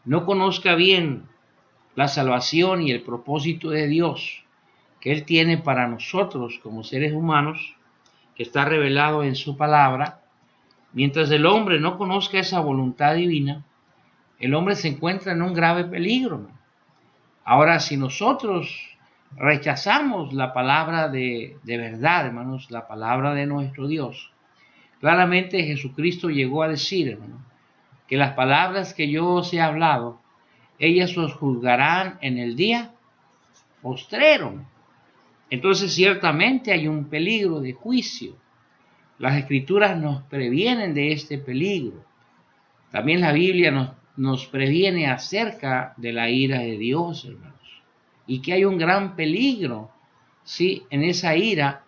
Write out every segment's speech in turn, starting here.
no conozca bien la salvación y el propósito de Dios que Él tiene para nosotros como seres humanos, que está revelado en su palabra, mientras el hombre no conozca esa voluntad divina, el hombre se encuentra en un grave peligro. Ahora, si nosotros rechazamos la palabra de verdad, hermanos, la palabra de nuestro Dios, claramente Jesucristo llegó a decir, hermano, que las palabras que yo os he hablado, ellas os juzgarán en el día postrero. Entonces, ciertamente hay un peligro de juicio. Las escrituras nos previenen de este peligro. También la Biblia nos previene acerca de la ira de Dios, hermanos. Y que hay un gran peligro, ¿sí?, en esa ira,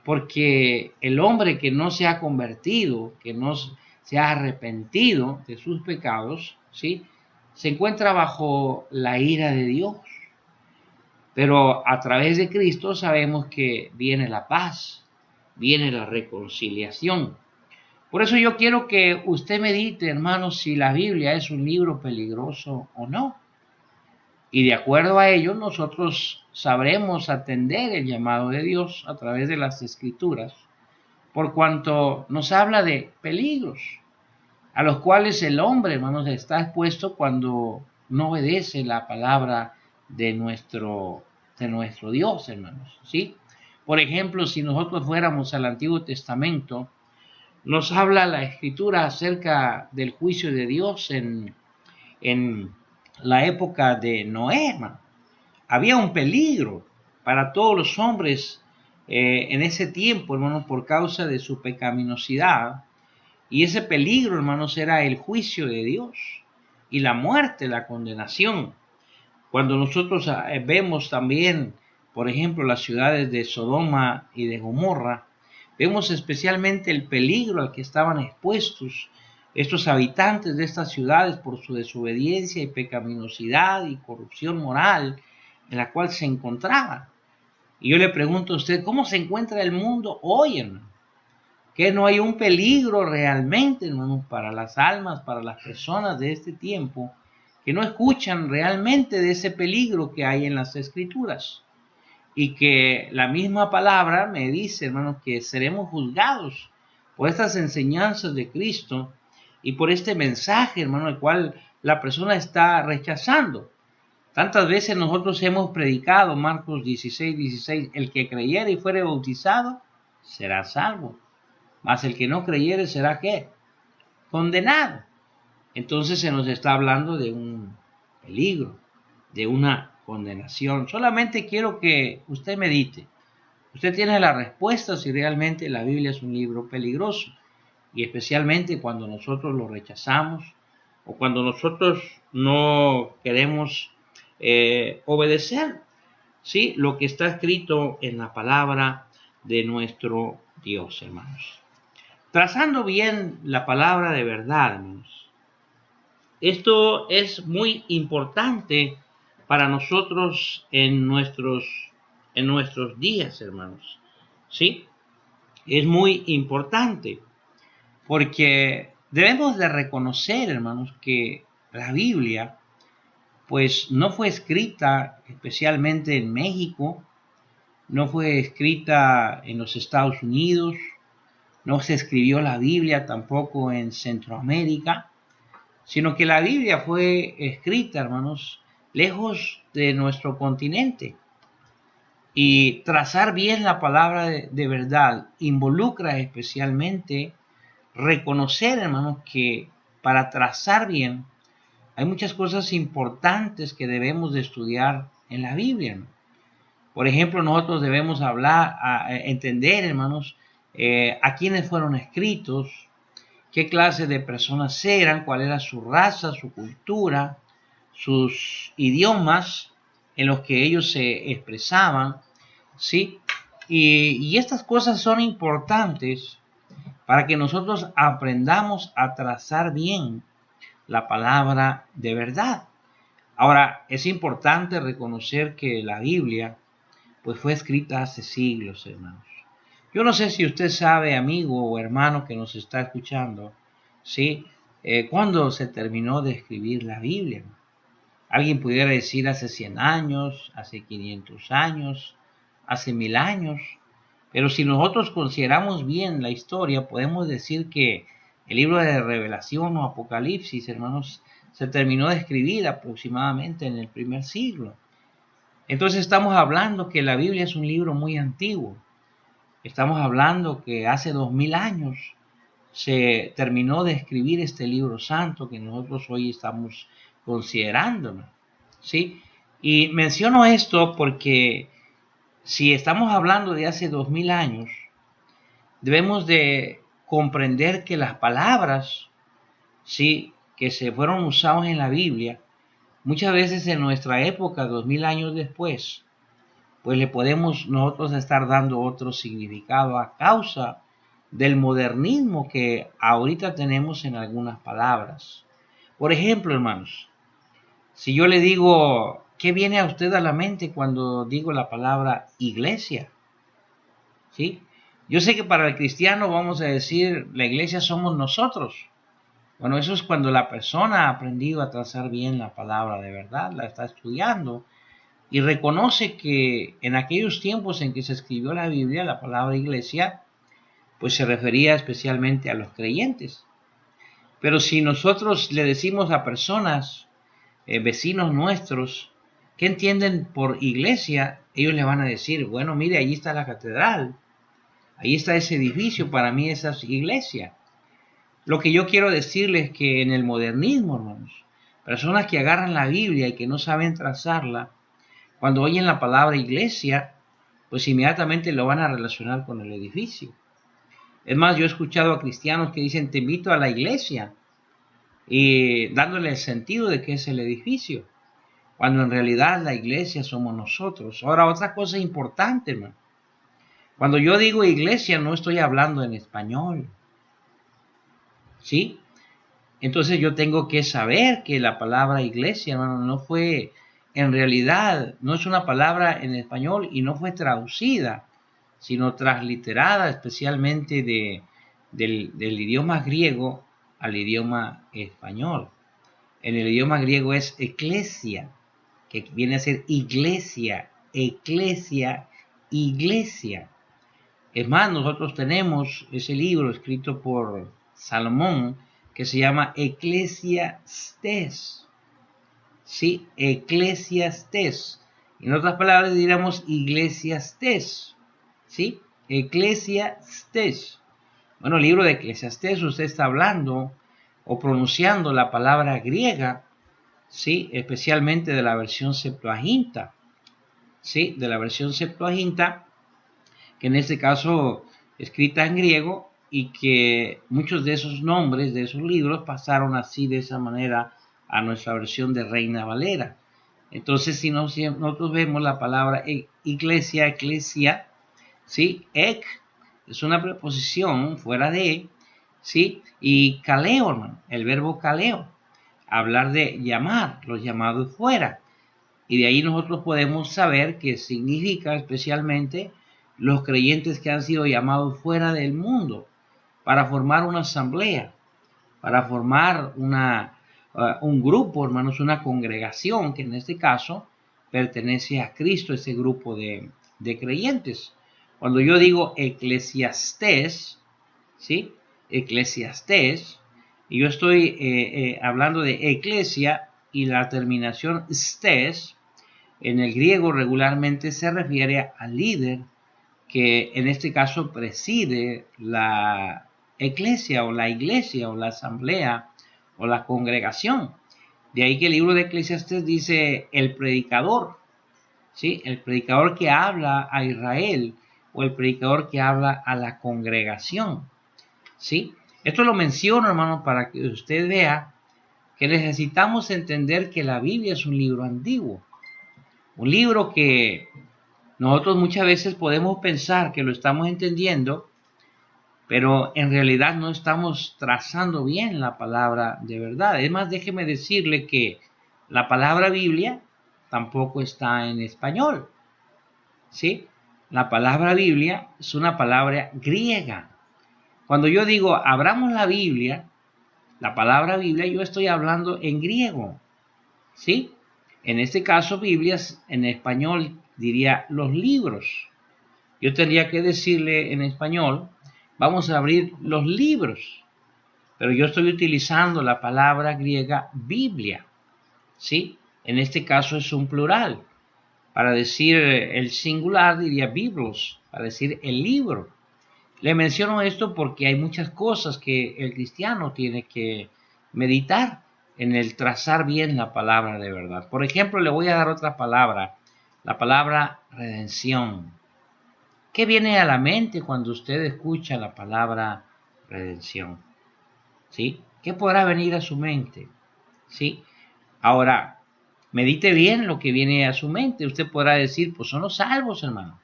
porque el hombre que no se ha convertido, que no se ha arrepentido de sus pecados, ¿sí?, se encuentra bajo la ira de Dios. Pero a través de Cristo sabemos que viene la paz, viene la reconciliación. Por eso yo quiero que usted medite, hermanos, si la Biblia es un libro peligroso o no. Y de acuerdo a ello, nosotros sabremos atender el llamado de Dios a través de las Escrituras, por cuanto nos habla de peligros, a los cuales el hombre, hermanos, está expuesto cuando no obedece la palabra de nuestro Dios, hermanos, ¿sí? Por ejemplo, si nosotros fuéramos al Antiguo Testamento, nos habla la Escritura acerca del juicio de Dios en la época de Noé, hermano. Había un peligro para todos los hombres en ese tiempo, hermanos, por causa de su pecaminosidad. Y ese peligro, hermanos, era el juicio de Dios y la muerte, la condenación. Cuando nosotros vemos también, por ejemplo, las ciudades de Sodoma y de Gomorra, vemos especialmente el peligro al que estaban expuestos estos habitantes de estas ciudades por su desobediencia y pecaminosidad y corrupción moral en la cual se encontraban. Y yo le pregunto a usted, ¿cómo se encuentra el mundo hoy, hermano? Que no hay un peligro realmente, hermano, para las almas, para las personas de este tiempo, que no escuchan realmente de ese peligro que hay en las Escrituras. Y que la misma palabra me dice, hermano, que seremos juzgados por estas enseñanzas de Cristo y por este mensaje, hermano, el cual la persona está rechazando. Tantas veces nosotros hemos predicado, Marcos 16:16, el que creyere y fuere bautizado será salvo, mas el que no creyere será ¿qué? Condenado. Entonces se nos está hablando de un peligro, de una condenación. Solamente quiero que usted medite. Usted tiene la respuesta si realmente la Biblia es un libro peligroso, y especialmente cuando nosotros lo rechazamos o cuando nosotros no queremos obedecer, ¿sí?, lo que está escrito en la palabra de nuestro Dios, hermanos. Trazando bien la palabra de verdad, hermanos. Esto es muy importante para nosotros en nuestros días, hermanos. ¿Sí? Es muy importante porque debemos de reconocer, hermanos, que la Biblia pues no fue escrita especialmente en México, no fue escrita en los Estados Unidos, no se escribió la Biblia tampoco en Centroamérica, sino que la Biblia fue escrita, hermanos, lejos de nuestro continente. Y trazar bien la palabra de verdad involucra especialmente reconocer, hermanos, que para trazar bien hay muchas cosas importantes que debemos de estudiar en la Biblia. Por ejemplo, nosotros debemos entender, hermanos, a quiénes fueron escritos, qué clase de personas eran, cuál era su raza, su cultura, sus idiomas en los que ellos se expresaban, ¿sí? Y estas cosas son importantes para que nosotros aprendamos a trazar bien la palabra de verdad. Ahora, es importante reconocer que la Biblia pues fue escrita hace siglos, hermanos. Yo no sé si usted sabe, amigo o hermano que nos está escuchando, ¿sí?, ¿Cuándo se terminó de escribir la Biblia? Alguien pudiera decir hace 100 años, hace 500 años, hace 1000 años. Pero si nosotros consideramos bien la historia, podemos decir que el libro de Revelación o Apocalipsis, hermanos, se terminó de escribir aproximadamente en el primer siglo. Entonces estamos hablando que la Biblia es un libro muy antiguo. Estamos hablando que hace 2000 años se terminó de escribir este libro santo que nosotros hoy estamos considerando, ¿sí? Y menciono esto porque si estamos hablando de hace 2000 años, debemos de comprender que las palabras, sí, que se fueron usadas en la Biblia, muchas veces en nuestra época, 2000 años después, pues le podemos nosotros estar dando otro significado a causa del modernismo que ahorita tenemos en algunas palabras. Por ejemplo, hermanos, si yo le digo, ¿qué viene a usted a la mente cuando digo la palabra iglesia? ¿Sí? Yo sé que para el cristiano vamos a decir, la iglesia somos nosotros. Bueno, eso es cuando la persona ha aprendido a trazar bien la palabra de verdad, la está estudiando y reconoce que en aquellos tiempos en que se escribió la Biblia, la palabra iglesia, pues se refería especialmente a los creyentes. Pero si nosotros le decimos a personas, vecinos nuestros, que entienden por iglesia, ellos le van a decir, bueno, mire, allí está la catedral, ahí está ese edificio, para mí esa es iglesia. Lo que yo quiero decirles es que en el modernismo, hermanos, personas que agarran la Biblia y que no saben trazarla, cuando oyen la palabra iglesia, pues inmediatamente lo van a relacionar con el edificio. Es más, yo he escuchado a cristianos que dicen, te invito a la iglesia, y dándole el sentido de que es el edificio, cuando en realidad la iglesia somos nosotros. Ahora, otra cosa importante, hermano. Cuando yo digo iglesia, no estoy hablando en español, ¿sí? Entonces yo tengo que saber que la palabra iglesia, hermano, no fue, en realidad, no es una palabra en español y no fue traducida, sino transliterada especialmente del idioma griego al idioma español. En el idioma griego es eclesia, que viene a ser iglesia, eclesia, iglesia. Es más, nosotros tenemos ese libro escrito por Salomón que se llama Eclesiastés. Sí, Eclesiastés. En otras palabras diríamos Iglesiastés. ¿Sí? Eclesiastés. Bueno, el libro de Eclesiastés usted está hablando o pronunciando la palabra griega, ¿sí? Especialmente de la versión Septuaginta. ¿Sí? De la versión Septuaginta, que en este caso escrita en griego y que muchos de esos nombres de esos libros pasaron así de esa manera a nuestra versión de Reina Valera. Entonces, si nosotros vemos la palabra iglesia, eclesia, ¿sí? Ek es una preposición fuera de, ¿sí? Y kaleo, hermano, el verbo kaleo, hablar de llamar, los llamados fuera. Y de ahí nosotros podemos saber que significa especialmente los creyentes que han sido llamados fuera del mundo para formar una asamblea, para formar un grupo, hermanos, una congregación que en este caso pertenece a Cristo, ese grupo de creyentes. Cuando yo digo eclesiastés, ¿sí? Eclesiastés, y yo estoy hablando de eclesia y la terminación stés, en el griego regularmente se refiere al líder que en este caso preside la eclesia o la iglesia o la asamblea o la congregación. De ahí que el libro de Eclesiastés dice el predicador, ¿sí? El predicador que habla a Israel o el predicador que habla a la congregación, ¿sí? Esto lo menciono, hermano, para que usted vea que necesitamos entender que la Biblia es un libro antiguo, un libro que nosotros muchas veces podemos pensar que lo estamos entendiendo, pero en realidad no estamos trazando bien la palabra de verdad. Es más, déjeme decirle que la palabra Biblia tampoco está en español, ¿sí? La palabra Biblia es una palabra griega. Cuando yo digo abramos la Biblia la palabra Biblia, yo estoy hablando en griego, ¿sí? En este caso, Biblias, en español diría los libros. Yo tendría que decirle en español, vamos a abrir los libros, pero yo estoy utilizando la palabra griega Biblia, ¿sí? En este caso es un plural. Para decir el singular diría biblos, para decir el libro. Le menciono esto porque hay muchas cosas que el cristiano tiene que meditar en el trazar bien la palabra de verdad. Por ejemplo, le voy a dar otra palabra, la palabra redención. ¿Qué viene a la mente cuando usted escucha la palabra redención? ¿Sí? ¿Qué podrá venir a su mente? ¿Sí? Ahora, medite bien lo que viene a su mente. Usted podrá decir, pues son los salvos, hermano.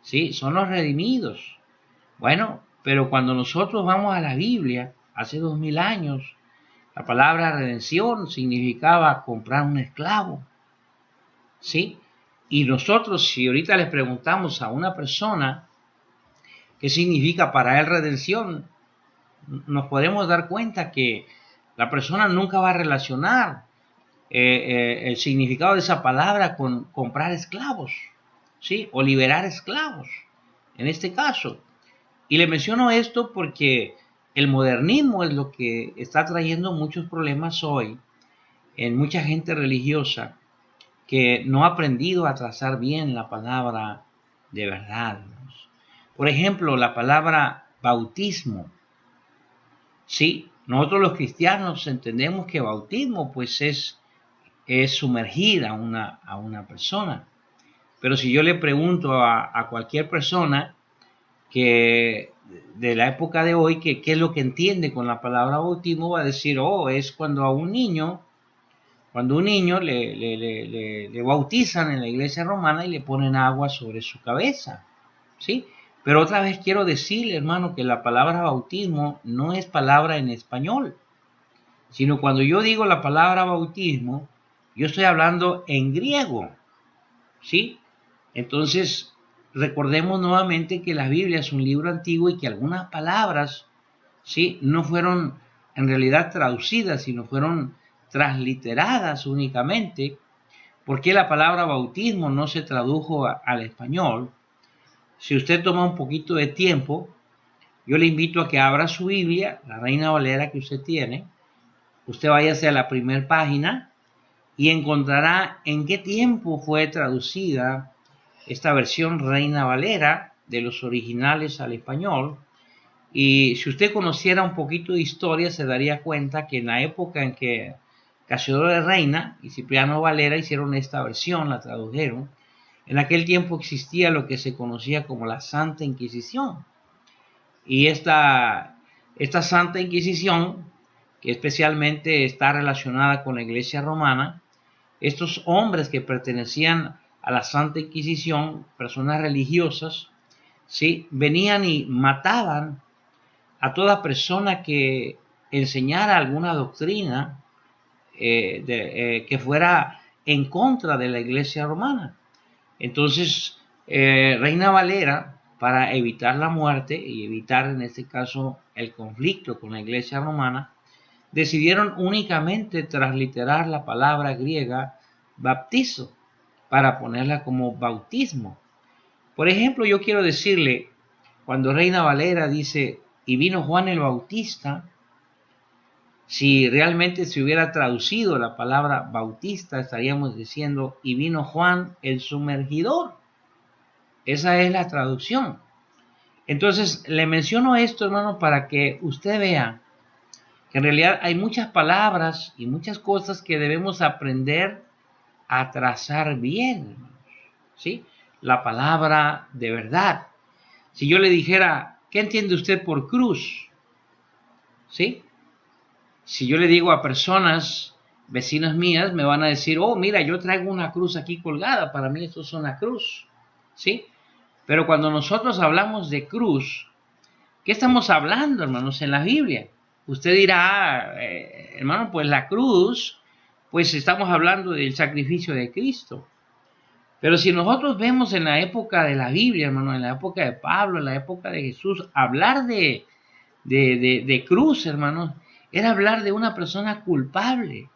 ¿Sí? Son los redimidos. Bueno, pero cuando nosotros vamos a la Biblia, hace 2000 años, la palabra redención significaba comprar un esclavo, ¿sí? Y nosotros, si ahorita les preguntamos a una persona qué significa para él redención, nos podemos dar cuenta que la persona nunca va a relacionar el significado de esa palabra con comprar esclavos, ¿sí? O liberar esclavos, en este caso. Y le menciono esto porque el modernismo es lo que está trayendo muchos problemas hoy en mucha gente religiosa que no ha aprendido a trazar bien la palabra de verdad. Por ejemplo, la palabra bautismo. Sí, nosotros los cristianos entendemos que bautismo pues es sumergir a una persona. Pero si yo le pregunto a cualquier persona que de la época de hoy, que qué es lo que entiende con la palabra bautismo, va a decir, oh, es cuando a un niño le bautizan en la iglesia romana y le ponen agua sobre su cabeza, ¿sí? Pero otra vez quiero decirle, hermano, que la palabra bautismo no es palabra en español, sino cuando yo digo la palabra bautismo, yo estoy hablando en griego, ¿sí? Entonces, recordemos nuevamente que la Biblia es un libro antiguo y que algunas palabras, ¿sí? No fueron en realidad traducidas, sino fueron transliteradas únicamente. ¿Por qué la palabra bautismo no se tradujo al español? Si usted toma un poquito de tiempo, yo le invito a que abra su Biblia, la Reina Valera que usted tiene, usted váyase a la primera página y encontrará en qué tiempo fue traducida esta versión Reina Valera de los originales al español. Y si usted conociera un poquito de historia, se daría cuenta que en la época en que Casiodoro de Reina y Cipriano Valera hicieron esta versión, la tradujeron, en aquel tiempo existía lo que se conocía como la Santa Inquisición. Y esta Santa Inquisición, que especialmente está relacionada con la Iglesia Romana, estos hombres que pertenecían a la Santa Inquisición, personas religiosas, ¿sí? Venían y mataban a toda persona que enseñara alguna doctrina que fuera en contra de la Iglesia Romana. Entonces, Reina Valera, para evitar la muerte y evitar en este caso el conflicto con la Iglesia Romana, decidieron únicamente transliterar la palabra griega baptizo para ponerla como bautismo. Por ejemplo, yo quiero decirle, cuando Reina Valera dice, y vino Juan el Bautista, si realmente se hubiera traducido la palabra bautista, estaríamos diciendo, y vino Juan el sumergidor. Esa es la traducción. Entonces, le menciono esto, hermano, para que usted vea que en realidad hay muchas palabras y muchas cosas que debemos aprender a trazar bien, ¿sí? La palabra de verdad. Si yo le dijera, ¿qué entiende usted por cruz? ¿Sí? Si yo le digo a personas, vecinas mías, me van a decir, oh, mira, yo traigo una cruz aquí colgada, para mí esto es una cruz, ¿sí? Pero cuando nosotros hablamos de cruz, ¿qué estamos hablando, hermanos, en la Biblia? Usted dirá, hermano, pues la cruz, pues estamos hablando del sacrificio de Cristo. Pero si nosotros vemos en la época de la Biblia, hermano, en la época de Pablo, en la época de Jesús, hablar de cruz, hermanos, Era hablar de una persona culpable.